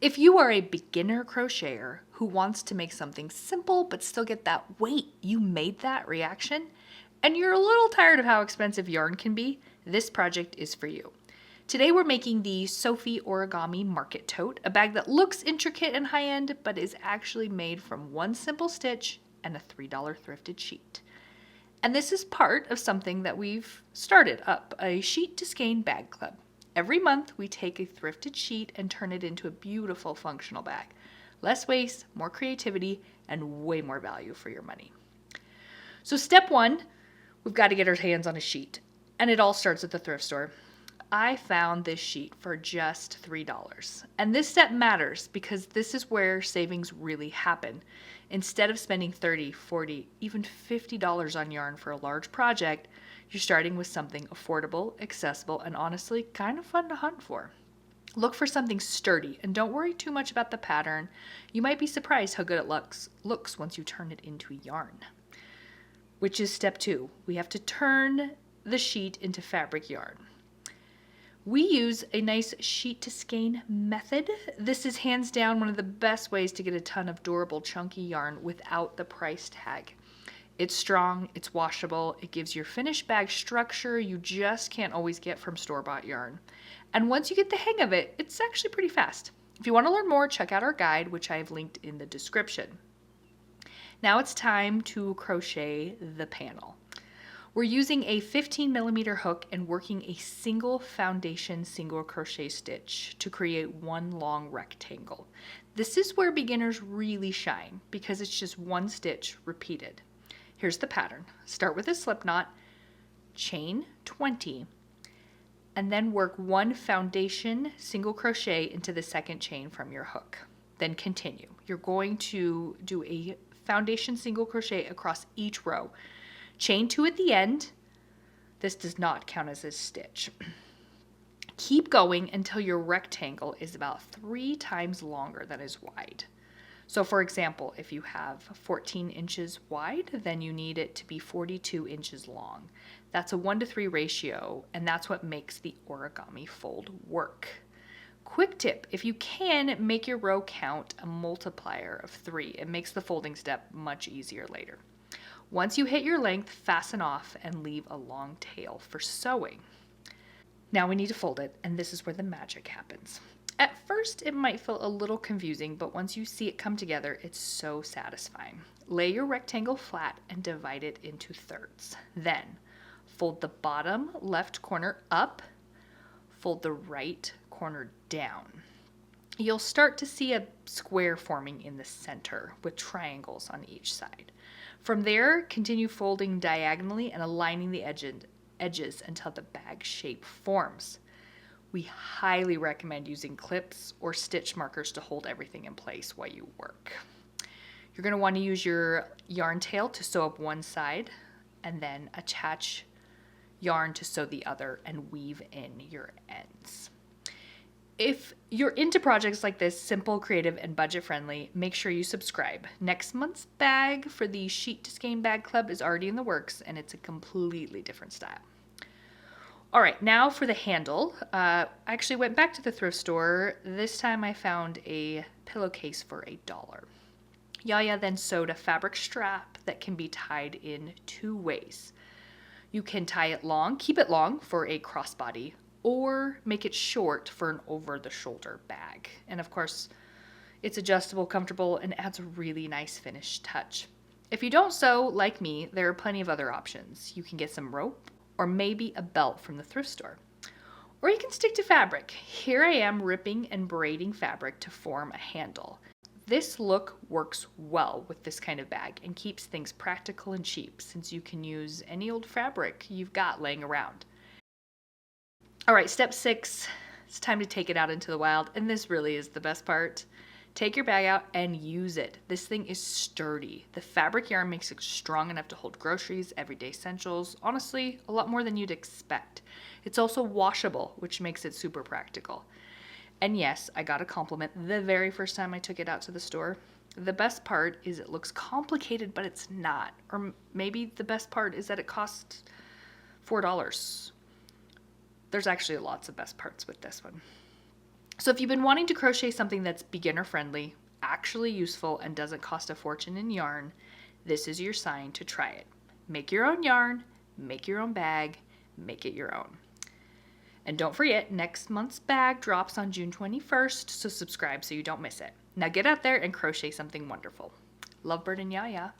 If you are a beginner crocheter who wants to make something simple but still get that "wait, you made that" reaction, and you're a little tired of how expensive yarn can be, this project is for you. Today we're making the Sophie Origami Market Tote, a bag that looks intricate and high-end but is actually made from one simple stitch and a $3 thrifted sheet. And this is part of something that we've started up, a sheet to skein bag club. Every month we take a thrifted sheet and turn it into a beautiful functional bag. Less waste, more creativity, and way more value for your money. So step one, we've got to get our hands on a sheet. And it all starts at the thrift store. I found this sheet for just $3. And this step matters because this is where savings really happen. Instead of spending $30, $40, even $50 on yarn for a large project, you're starting with something affordable, accessible, and honestly kind of fun to hunt for. Look for something sturdy and don't worry too much about the pattern. You might be surprised how good it looks once you turn it into yarn. Which is step two. We have to turn the sheet into fabric yarn. We use a nice sheet to skein method. This is hands down one of the best ways to get a ton of durable, chunky yarn without the price tag. It's strong, it's washable, it gives your finished bag structure you just can't always get from store-bought yarn. And once you get the hang of it, it's actually pretty fast. If you want to learn more, check out our guide, which I have linked in the description. Now it's time to crochet the panel. We're using a 15mm hook and working a single foundation single crochet stitch to create one long rectangle. This is where beginners really shine because it's just one stitch repeated. Here's the pattern. Start with a slip knot, chain 20, and then work one foundation single crochet into the second chain from your hook. Then continue. You're going to do a foundation single crochet across each row. Chain 2 at the end. This does not count as a stitch. Keep going until your rectangle is about 3 times longer than is wide. So for example, if you have 14 inches wide, then you need it to be 42 inches long. That's a 1:3 ratio, and that's what makes the origami fold work. Quick tip, if you can, make your row count a multiplier of 3. It makes the folding step much easier later. Once you hit your length, fasten off and leave a long tail for sewing. Now we need to fold it, and this is where the magic happens. At first, it might feel a little confusing, but once you see it come together, it's so satisfying. Lay your rectangle flat and divide it into thirds. Then, fold the bottom left corner up, fold the right corner down. You'll start to see a square forming in the center with triangles on each side. From there, continue folding diagonally and aligning the edges until the bag shape forms. We highly recommend using clips or stitch markers to hold everything in place while you work. You're going to want to use your yarn tail to sew up one side and then attach yarn to sew the other and weave in your ends. If you're into projects like this, simple, creative, and budget-friendly, make sure you subscribe. Next month's bag for the Sheet to Skein Bag Club is already in the works, and it's a completely different style. All right, now for the handle. I actually went back to the thrift store. This time I found a pillowcase for $1. Yaya then sewed a fabric strap that can be tied in 2 ways. You can tie it long, keep it long for a crossbody, or make it short for an over-the-shoulder bag. And of course, it's adjustable, comfortable, and adds a really nice finished touch. If you don't sew, like me, there are plenty of other options. You can get some rope, or maybe a belt from the thrift store. Or you can stick to fabric. Here I am ripping and braiding fabric to form a handle. This look works well with this kind of bag and keeps things practical and cheap since you can use any old fabric you've got laying around. All right, step 6, it's time to take it out into the wild, and this really is the best part. Take your bag out and use it. This thing is sturdy. The fabric yarn makes it strong enough to hold groceries, everyday essentials, honestly, a lot more than you'd expect. It's also washable, which makes it super practical. And yes, I got a compliment the very first time I took it out to the store. The best part is it looks complicated, but it's not. Or maybe the best part is that it costs $4. There's actually lots of best parts with this one. So if you've been wanting to crochet something that's beginner friendly, actually useful, and doesn't cost a fortune in yarn, this is your sign to try it. Make your own yarn, make your own bag, make it your own. And don't forget, next month's bag drops on June 21st, so subscribe so you don't miss it. Now get out there and crochet something wonderful. Love, Bird and Yaya.